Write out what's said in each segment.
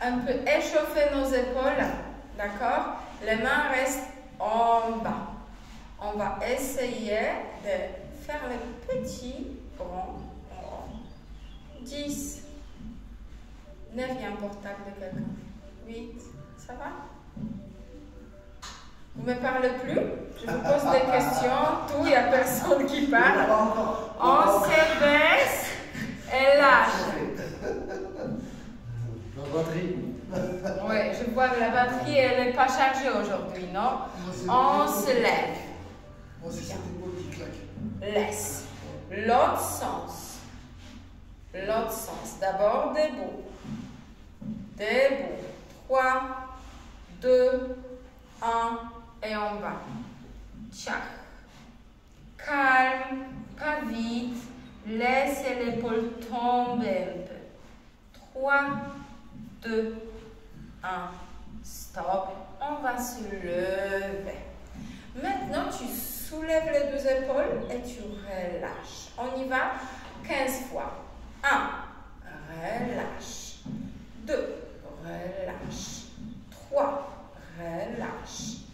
un peu échauffer nos épaules, d'accord? Les mains restent en bas. On va essayer de faire le petit rond en haut. 10. 9, il y a un portable de quelqu'un. 8, ça va? Vous ne me parlez plus? Je vous pose des questions, tout, il n'y a personne qui parle. On se baisse et lâche. La batterie. Oui, je vois que la batterie, elle n'est pas chargée aujourd'hui, non? On se lève. Moi, c'est cette épaule qui claque. Laisse. L'autre sens. L'autre sens. D'abord debout. Debout. 3, 2, 1 et on va. Tchac. Calme, pas vite. Laissez l'épaule tomber un peu. 3, 2, 1. Stop. On va se lever. Maintenant, tu soulèves les deux épaules et tu relâches. On y va 15 fois. 1. Relâche. 2. Relâche. 3. Relâche.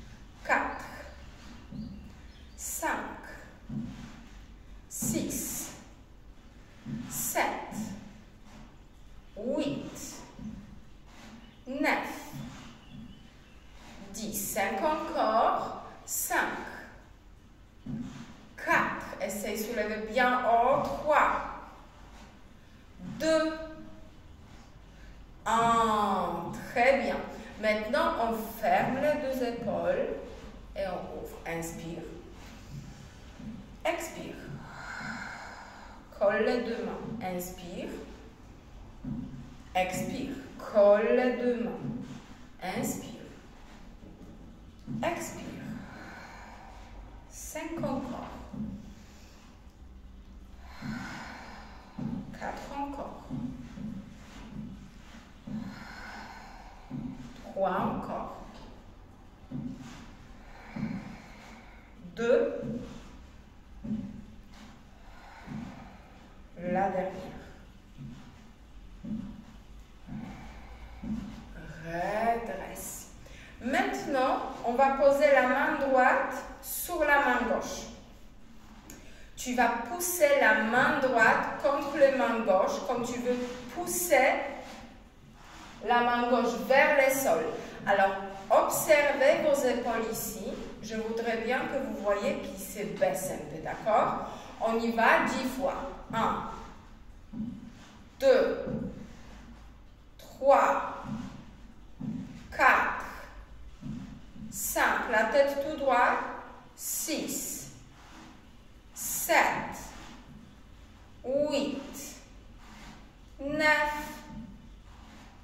4. 5. 6. 7. 8. 9. 10. 5 encore. 5. 4. Essaye de soulever bien haut. 3. 2. 1. Très bien. Maintenant, on ferme les deux épaules et on ouvre. Inspire. Expire. Colle les deux mains. Inspire. Expire. Colle les deux mains. Inspire. Expire. 5 encore. 4 encore. 3 encore. 2. La dernière. Redresse. Maintenant, on va poser la main droite sur la main gauche. Tu vas pousser la main droite contre la main gauche, comme tu veux pousser la main gauche vers le sol. Alors, observez vos épaules ici. Je voudrais bien que vous voyez qu'ils se baissent un peu, d'accord? On y va 10 fois. 1, 2, 3, 4, 5, la tête tout droit, 6, 7, 8, 9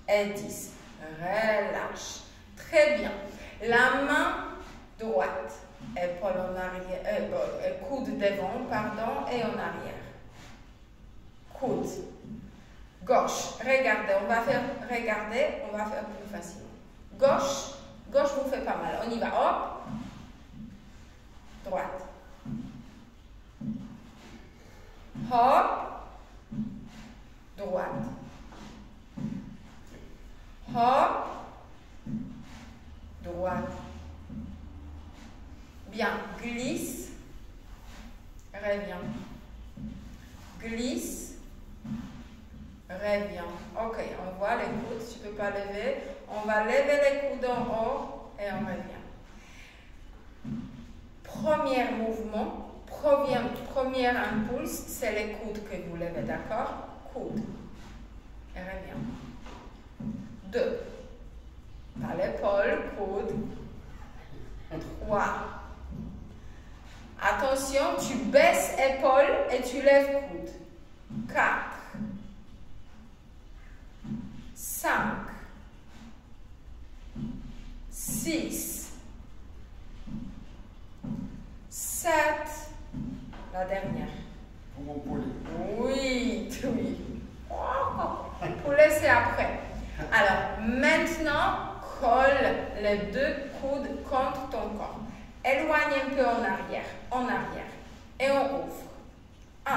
et 10. Relâche. Très bien. La main droite, épaule en arrière, coude devant, pardon, et en arrière. Coude. Gauche. Regardez, on va faire plus facilement. Gauche. Gauche vous fait pas mal. On y va. Hop. Droite. Hop. Droite. Hop. Droite. Bien. Glisse. Reviens. Glisse. Reviens. Ok, on voit les coudes, tu ne peux pas lever. On va lever les coudes en haut et on revient. Premier mouvement, premier impulse, c'est les coudes que vous levez, d'accord? Coude. Et reviens. 2. Pas l'épaule, coude. 3. Attention, tu baisses épaule et tu lèves coude. 4. 5. 6. 7. La dernière. Pour mon poulet. Oui, oui. Oh, poulet, c'est après. Alors, maintenant, colle les deux coudes contre ton corps. Éloigne un peu en arrière. Et on ouvre. 1.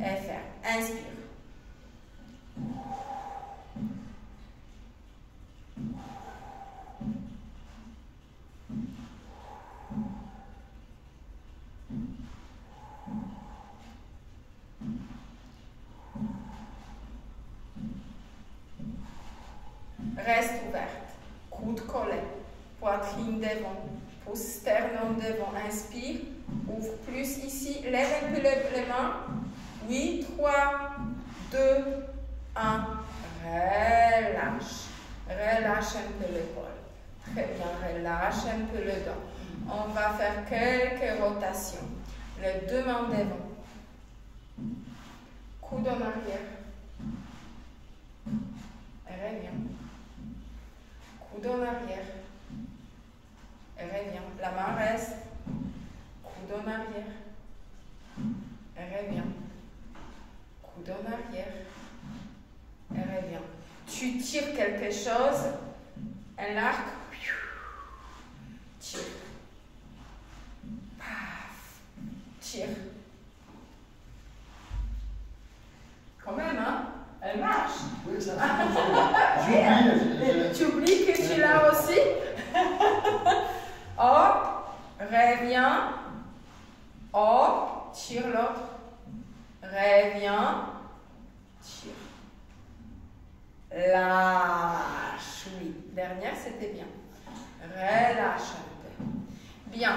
Et ferme. Inspire. Reste ouverte. Coude collé. Poitrine devant. Pousse sternum devant. Inspire. Ouvre plus ici. Lève un peu les mains. 8, 3, 2, 1. Relâche. Relâche un peu l'épaule. Très bien. Relâche un peu le dos. On va faire quelques rotations. Les deux mains devant. Coude en arrière. Reviens. Coude en arrière. Reviens. La main reste. Coude en arrière. Reviens. Coude en arrière. Reviens. Tu tires quelque chose. Un arc. Tire. Paf. Tire. Quand même, hein? Elle marche. Oui, ça j'oublie. Tu oublies que tu l'as aussi? Hop, reviens. Hop, tire l'autre. Reviens. Tire. Lâche. Oui, dernière, c'était bien. Relâche un peu. Bien.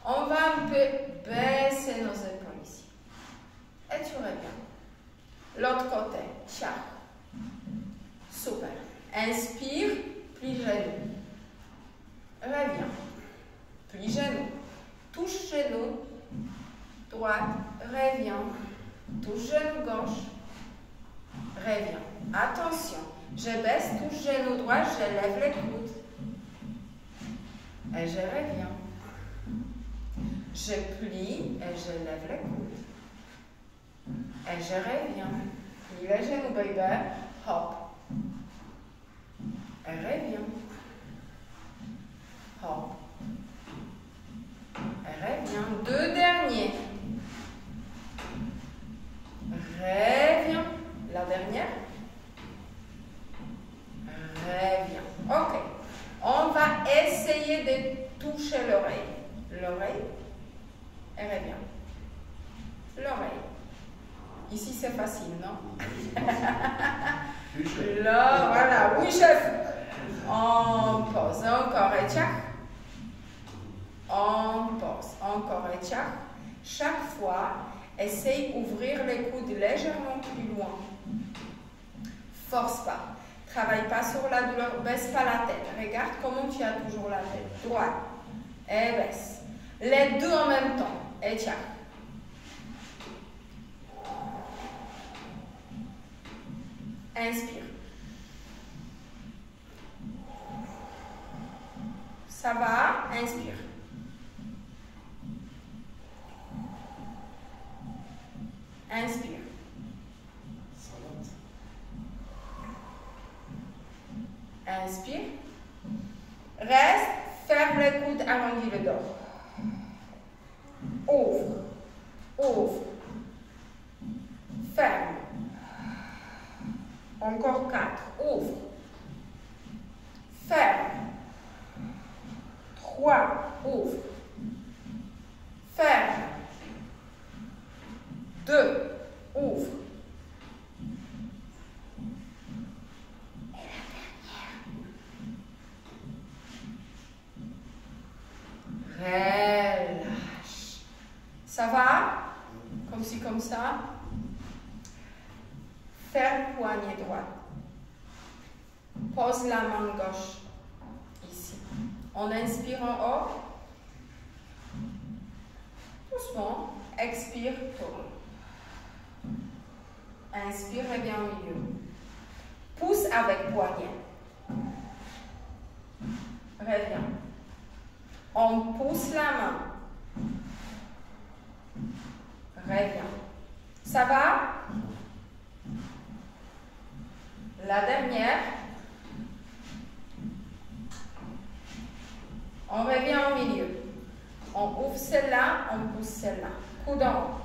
On va un peu baisser nos épaules ici. Et tu reviens. L'autre côté. Ciao. Super. Inspire, plie genou. Reviens. Plie genou. Touche genou. Droite. Reviens. Touche genou gauche. Reviens. Attention. Je baisse, touche genou droit, je lève les coudes. Et je reviens. Je plie et je lève les coudes. Et je reviens. Plie les genoux, baby. Hop. Et reviens. Hop. Et reviens. Deux derniers. Reviens. La dernière. Reviens. Ok. On va essayer de toucher l'oreille. L'oreille. Et reviens. L'oreille. Ici, c'est facile, non? Là, voilà. Oui, chef. On pose. Encore et tchac. On pose. Encore et tchac. Chaque fois, essaye d'ouvrir les coudes légèrement plus loin. Force pas. Travaille pas sur la douleur. Baisse pas la tête. Regarde comment tu as toujours la tête. Droite. Et baisse. Les deux en même temps. Et tchac. Inspire. Ça va? Inspire. Inspire. Inspire. Reste. Ferme les coudes, arrondis le dos. Ouvre. Ouvre. Ferme. Encore 4. Ouvre. Ferme. 3. Ouvre. Ferme. 2. Ouvre. Et la dernière. Relâche. Ça va? Comme ci, comme ça. Ferme poignet droit. Pose la main gauche ici. On inspire en haut. Doucement. Expire, tourne. Inspire, reviens au milieu. Pousse avec poignet. Reviens. On pousse la main. Reviens. Ça va? La dernière. On revient au milieu. On ouvre celle-là, on pousse celle-là. Coude en haut.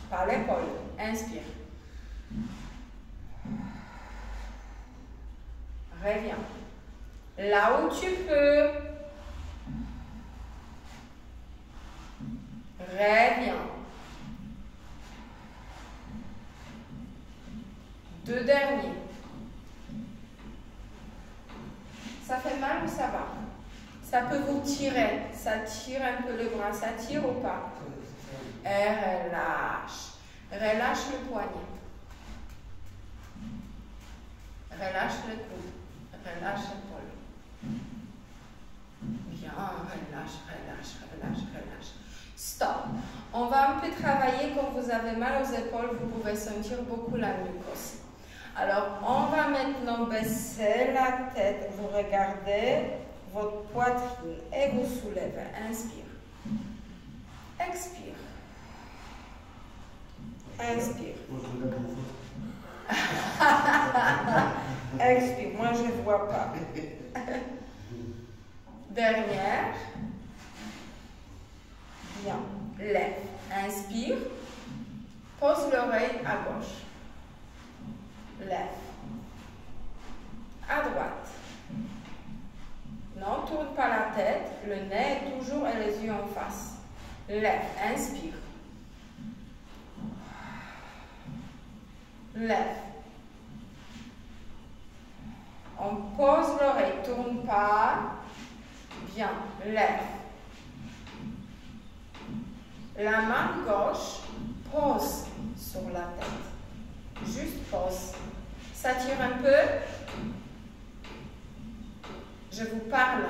Par l'épaule. Inspire. Reviens. Là où tu peux. Reviens. Deux derniers. que ça va. Ça peut vous tirer. Ça tire un peu le bras. Ça tire ou pas? Et relâche. Relâche le poignet. Relâche le coude. Relâche l'épaule. Bien, relâche, relâche, relâche, relâche. Stop. On va un peu travailler quand vous avez mal aux épaules, vous pouvez sentir beaucoup la nuque aussi. Alors, on va maintenant baisser la tête. Vous regardez votre poitrine et vous soulevez. Inspire. Expire. Inspire. Expire. Moi, je ne vois pas. Dernière. Bien. Lève. Inspire. Pose l'oreille à gauche. Lève. À droite. Non, tourne pas la tête. Le nez est toujours et les yeux en face. Lève. Inspire. Lève. On pose l'oreille. Tourne pas. Bien. Lève. La main gauche pose sur la tête. Juste pose. Ça tire un peu. Je vous parle.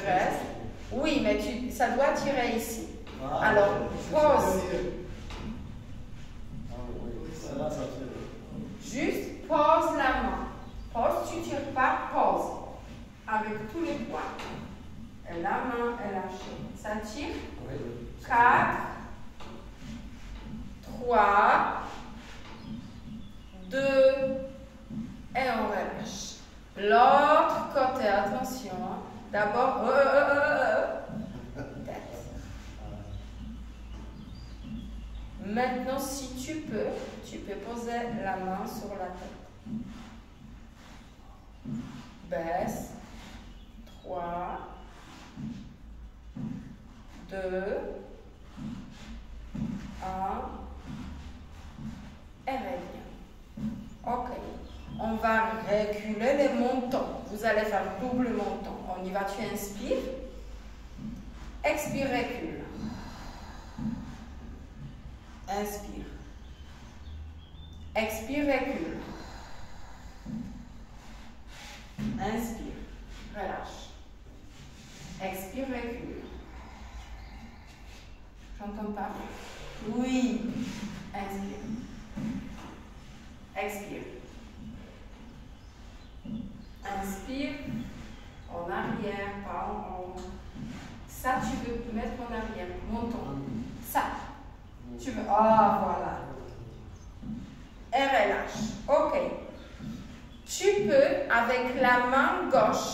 Reste. Oui, mais ça doit tirer ici. Alors, pose. Juste pose la main. Pose, tu ne tires pas, pose. Avec tous les points. Et la main est lâchée. Ça tire. 4, 3, 2, et on relâche. L'autre côté, attention. D'abord, tête. Maintenant, si tu peux poser la main sur la tête. Baisse. 3, 2, 1, et reviens. Ok. On va reculer les montants. Vous allez faire double montant. On y va, tu inspires. Expire, recule. Inspire. Expire, recule. Inspire. Relâche. Expire, recule. J'entends pas. Oui. Inspire. Expire. Inspire. En arrière, pas en haut. Ça, tu veux mettre en arrière. Montant. Ça. Tu veux. Ah, voilà. Et relâche. Ok. Tu peux, avec la main gauche,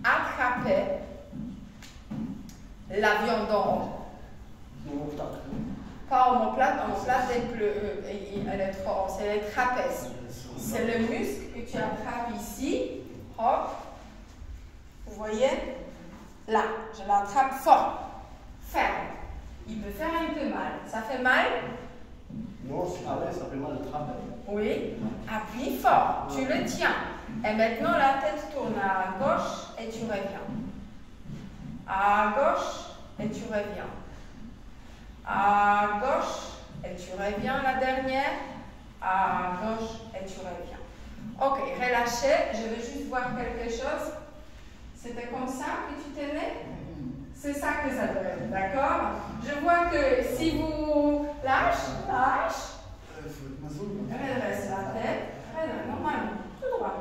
attraper la viande en haut. Pas omoplate, elle est trop haute, c'est le trapèze. C'est le muscle que tu attrapes ici. Hop. Vous voyez? Là, je l'attrape fort. Ferme. Il peut faire un peu mal. Ça fait mal? Non, ça fait mal le trapèze. Oui. Appuie fort. Tu le tiens. Et maintenant, la tête tourne à gauche et tu reviens. À gauche et tu reviens. À gauche et tu reviens. La dernière. À gauche et tu reviens. Ok, relâchez. Je veux juste voir quelque chose. C'était comme ça que tu tenais? C'est ça que ça doit être, d'accord? Je vois que si vous lâchez, redresse la tête, redresse normalement, tout droit.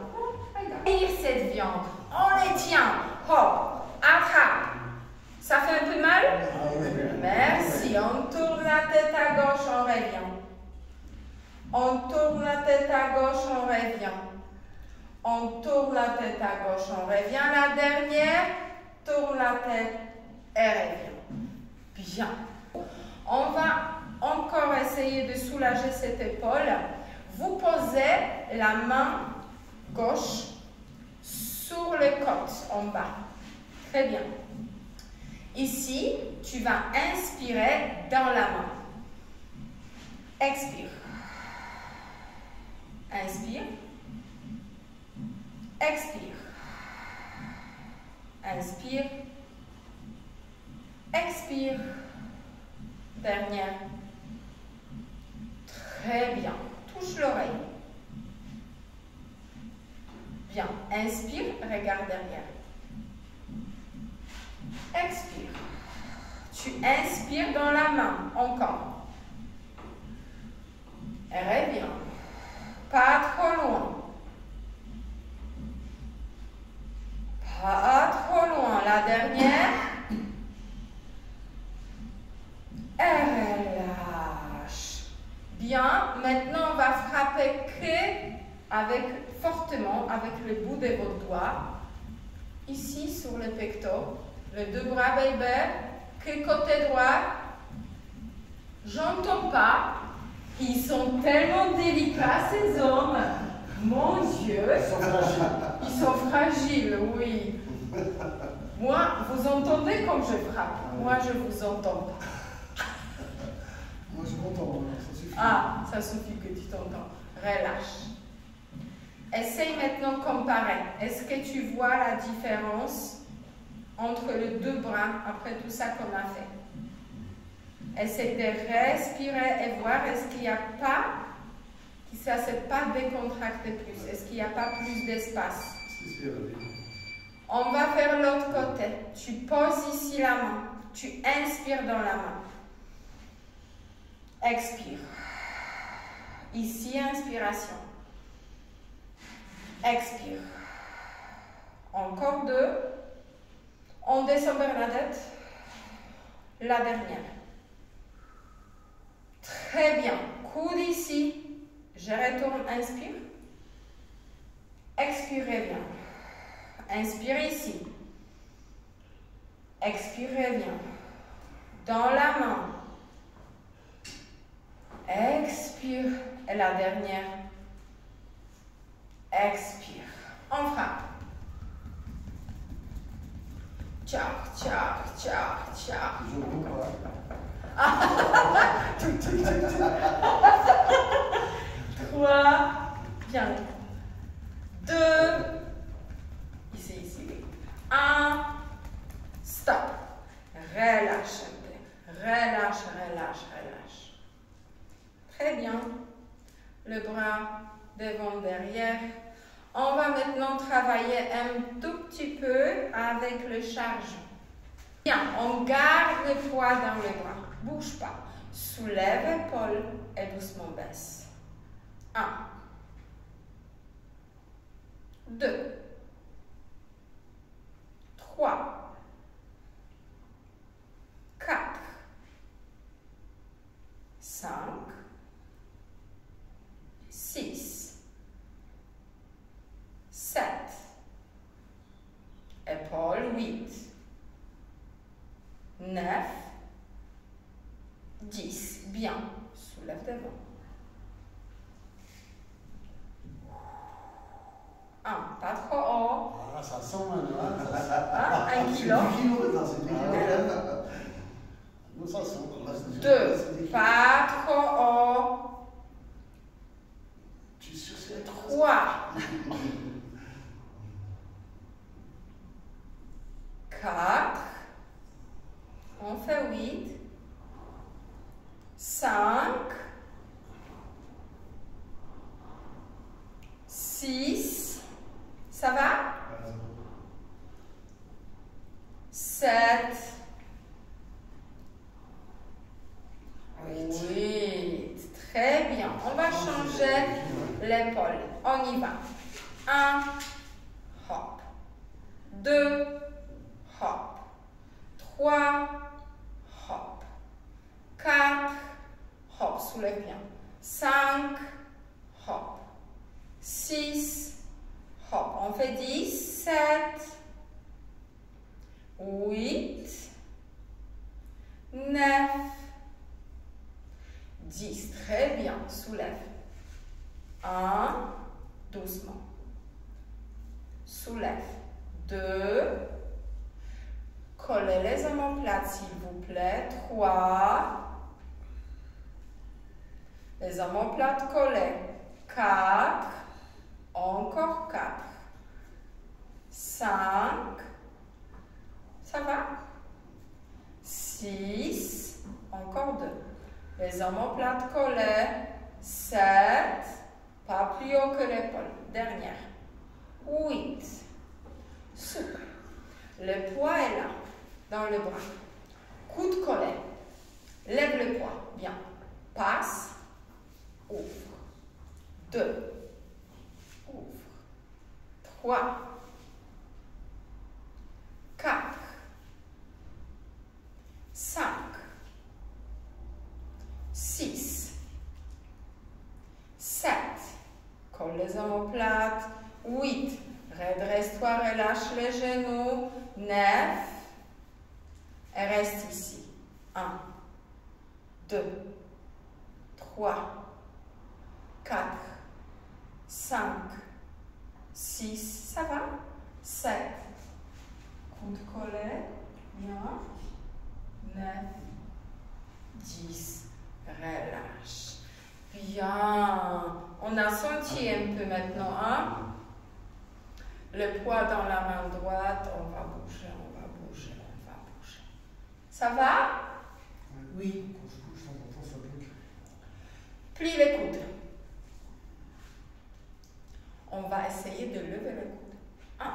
Regarde. Et cette viande, on les tient. Hop, attrape. Ça fait un peu mal? Merci. On tourne la tête à gauche, on revient. On tourne la tête à gauche, on revient. On tourne la tête à gauche, on revient. La dernière, tourne la tête et revient. Bien. On va encore essayer de soulager cette épaule. Vous posez la main gauche sur les côtes en bas. Très bien. Ici, tu vas inspirer dans la main. Expire. Inspire. Expire. Inspire. Expire. Dernière. Très bien. Touche l'oreille. Bien. Inspire, regarde derrière. Expire. Tu inspires dans la main. Encore. Reviens. Pas trop loin. Pas trop loin. La dernière. Et relâche. Bien. Maintenant, on va frapper fortement avec le bout de votre doigt. Ici, sur le pectoral. Les deux bras, baby. Que côté droit. J'entends pas. Ils sont tellement délicats, ces hommes. Mon Dieu. Ils sont fragiles, oui. Moi, vous entendez comme je frappe. Moi, je vous entends pas. Moi, je m'entends, ça suffit. Ah, ça suffit que tu t'entends. Relâche. Essaye maintenant de comparer. Est-ce que tu vois la différence entre les deux bras après tout ça qu'on a fait? Essaye de respirer et voir est-ce qu'il n'y a pas, que ça ne s'est pas décontracté plus. Est-ce qu'il n'y a pas plus d'espace? On va faire l'autre côté. Tu poses ici la main. Tu inspires dans la main. Expire. Ici, inspiration. Expire. Encore deux. On descend Bernadette. La dernière. Très bien. Coude ici. Je retourne. Inspire. Expirez bien. Inspire ici. Expirez bien. Dans la main. Expire. Et la dernière. Expire. On frappe. Ciao, ciao, ciao, ciao. Je ne vois pas. 3. Bien. 2. Ici. 1. Stop. Relâche un peu. Relâche. Très bien. Le bras devant, derrière. On va maintenant travailler un tout petit peu avec le charge. Bien, on garde le poids dans les bras. Bouge pas. Soulève l'épaule et doucement baisse. 1. 2. 3. 4. 5. 6. 7. Épaule 8. 9. 10. Bien. Soulève devant. 1. Pas trop haut. Ah, ça sent maintenant. 1 kilo. C'est 2 kilos. Nous, ça sent. 2. Pas trop haut. Tu es sûr que c'est 3. 4. On fait 8. 5. 6. Ça va? 7. 8. Très bien. On va changer l'épaule. On y va. 1. Hop. 2. Hop. 3. Hop. 4. Hop. Soulève bien. 5. Hop. 6. Hop. On fait 10. 7. 8. 9. 10. Très bien. Soulève. 1. Doucement. Soulève. 2. Collez les omoplates, s'il vous plaît. 3. Les omoplates collées. 4. Encore 4. 5, ça va? 6, encore 2. Les omoplates collées, 7, pas plus haut que l'épaule, dernière. 8, souple. Le poids est là, dans le bras. Coude collé. Lève le poids, bien. Passe, ouvre. 2, ouvre. 3, 4, 5, 6, 7, colle les omoplates, 8, redresse-toi, relâche les genoux, 9, et reste ici, 1, 2, 3, 4, 5, 6, ça va, 7, coude collé, bien, 9, 10, relâche. Bien, on a senti un peu maintenant, hein? Le poids dans la main droite, on va bouger, on va bouger, on va bouger. Ça va? Oui, quand je bouge, de temps en temps, ça bloque. Plie les coudes. On va essayer de lever le coude. 1,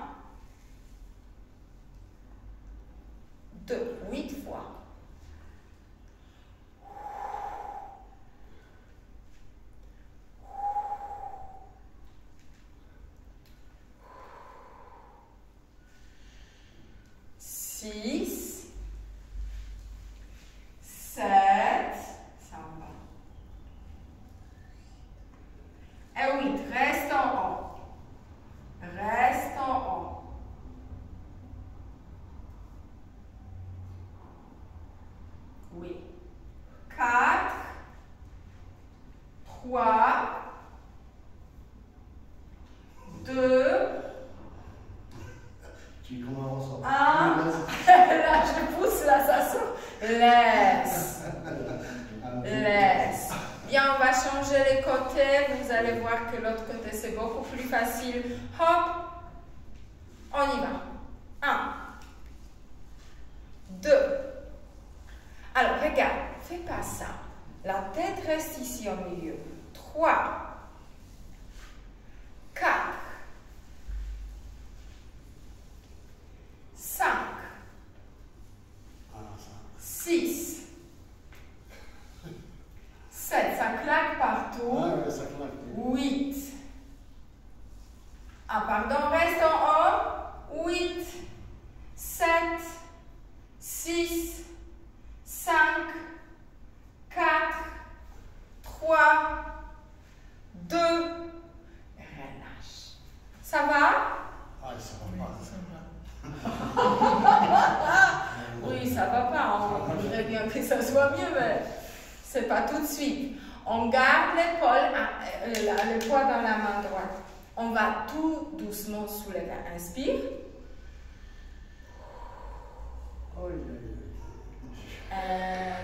2, 8 fois. 6, 7, ça va. Et 8, reste en haut. Reste en haut. Oui. 4, 3, 2, Tu commences à 1. Là, je pousse, là, ça sort. Laisse. Laisse. Bien, on va changer les côtés. Vous allez voir que l'autre côté, c'est beaucoup plus facile. Hop. On y va. 1, 2. Alors, regarde. Fais pas ça. La tête reste ici au milieu. 3, 4, 5, 6, 7, ça claque partout. Ah ouais, ça claque. 8. Ah, pardon, reste en haut. 8, 7, 6, 5, 4, 3, 2, relâche. Ça va? Ah, ça va pas. Oui, ça va pas. On voudrait bien que ça soit mieux, mais c'est pas tout de suite. On garde l'épaule, le poids dans la main droite. On va tout doucement soulever. Inspire.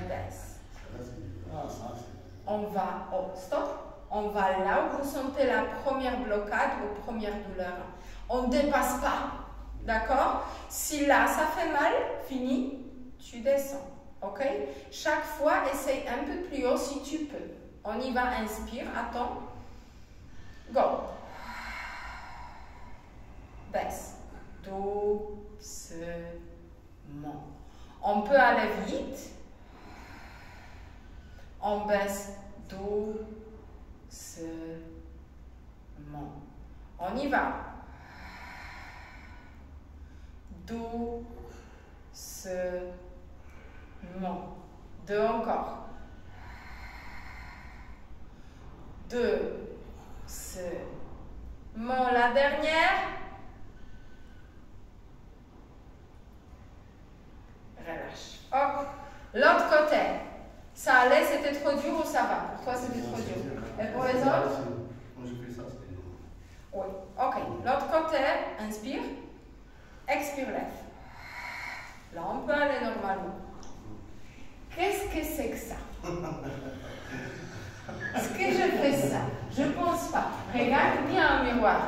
Baisse. Ah, ça, c'est. On va, oh, stop. On va là où vous sentez la première blocade ou première douleur. On ne dépasse pas. D'accord? Si là, ça fait mal, fini, tu descends. Ok? Chaque fois, essaye un peu plus haut si tu peux. On y va, inspire, attends. Go. Baisse. Doucement. On peut aller vite. On baisse doucement. On y va. Doucement. 2 encore. Doucement. La dernière. Relâche. Hop. L'autre côté. Ça allait, c'était trop dur ou ça va? Pour toi, c'était trop dur. Et pour les autres? Quand j'ai fait ça, c'était. Oui. Ok. L'autre côté, inspire. Expire, lève. Là, on peut aller normalement. Qu'est-ce que c'est que ça? Est-ce que je fais ça? Je pense pas. Regarde bien au miroir.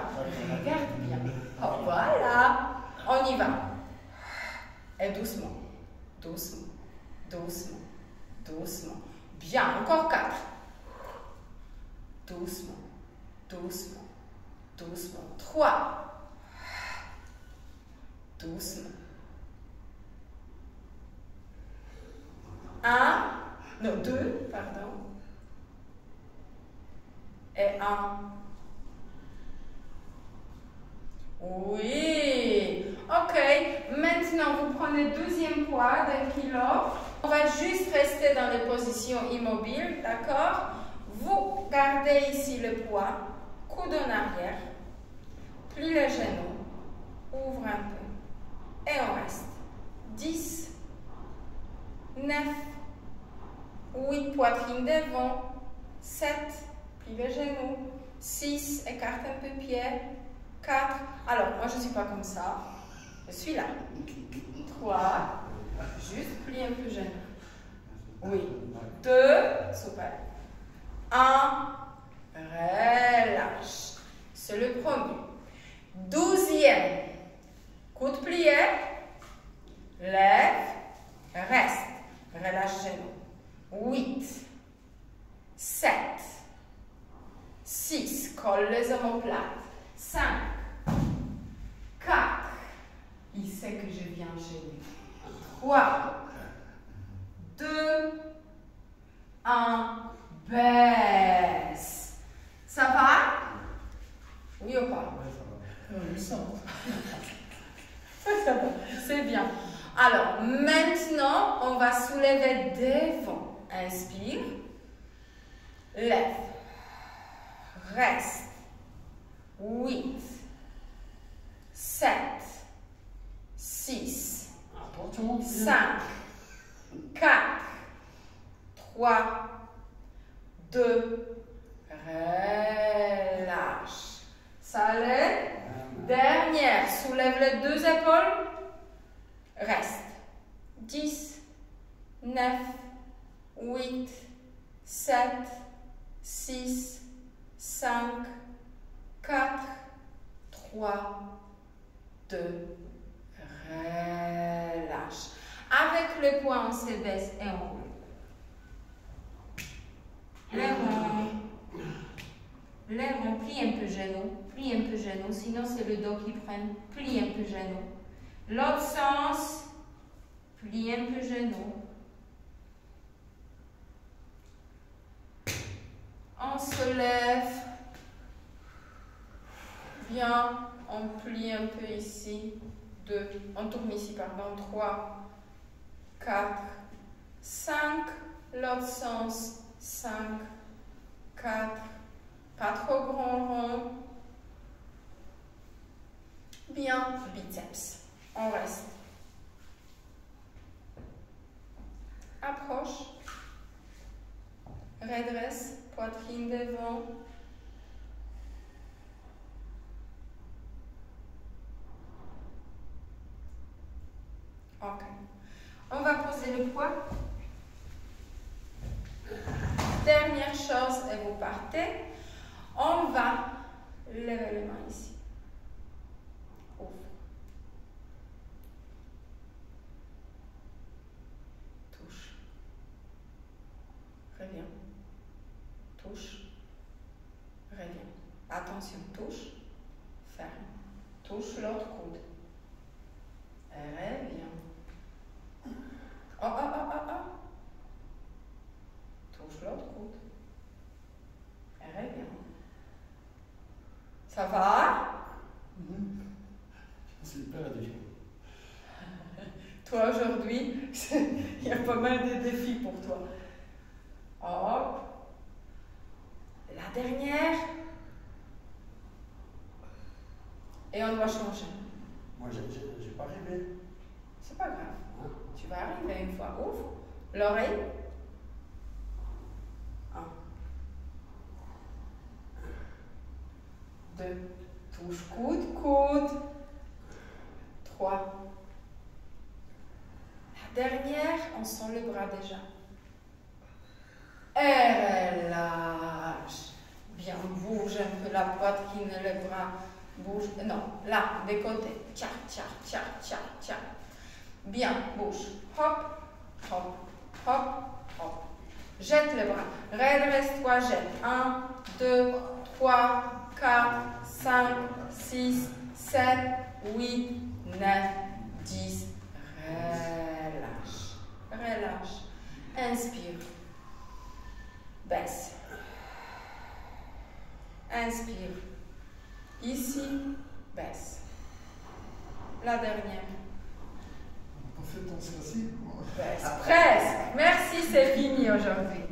Regarde bien. Oh, voilà. Doucement. Doucement. 3. Doucement. 1. Non, 2, pardon. Et 1. Oui. Ok. Maintenant, vous prenez le deuxième poids d'1 kg. On va juste rester dans les positions immobiles, d'accord? Vous gardez ici le poids, coude en arrière, plie les genoux, ouvre un peu et on reste. 10, 9, 8, poitrine devant, 7, plie les genoux, 6, écarte un peu pied, 4, alors moi je ne suis pas comme ça, je suis là, 3, juste plie un peu genou, oui, 2, super, 1, relâche, c'est le premier, 12e, coude plié, lève, reste, relâche genou, 8, 7, 6, colle les omoplates, 5, 4, il sait que je viens gêner, 3, 2, 1, baisse. Ça va? Oui ou pas? Oui, ça va. C'est bien. Alors, maintenant, on va soulever devant. Inspire. Lève. Reste. 8, 7, 6, 5, 4, 3, 2, relâche. Ça allait? Dernière, soulève les deux épaules. Reste. 10, 9, 8, 7, 6, 5, 4, 3, 2, relâche. Avec le poing, on se baisse et on roule. Les ronds, plie un peu genou, sinon c'est le dos qui prenne, plie un peu genou. L'autre sens, plie un peu genou. On se lève. Bien, on plie un peu ici. 2, on tourne ici, pardon. 3, 4, 5. L'autre sens, 5, 4. Pas trop grand rond. Bien, biceps. On reste. Approche. Redresse. Poitrine devant. Ok. On va poser le poids. Dernière chose, et vous partez. On va lever les mains ici. Ouvre. Touche. Reviens. Touche. Reviens. Attention, touche. Ferme. Touche l'autre coude. Et reviens. Oh, oh, oh, oh, oh. Touche l'autre coude. Et reviens. Ça va? C'est perdu. Toi, aujourd'hui, il y a pas mal de défis pour toi. Hop. La dernière. Et on doit changer. Moi, j'ai pas rêvé. C'est pas grave. Tu vas arriver une fois. Ouvre l'oreille. 1. 2. Touche coude, coude. 3. La dernière, on sent le bras déjà. Et relâche. Bien, bouge un peu la poitrine, le bras. Bouge. Non, là, des côtés. Tiens, tiens, tiens, tiens, tiens. Bien, bouge. Hop, hop, hop, hop. Jette le bras. Redresse-toi, jette. 1, 2, 3, 4, 5, 6, 7, 8, 9, 10. Relâche. Relâche. Inspire. Baisse. Inspire. Ici, baisse. La dernière. On n'a pas fait tant facile. Baisse. Presque. Merci, c'est fini aujourd'hui.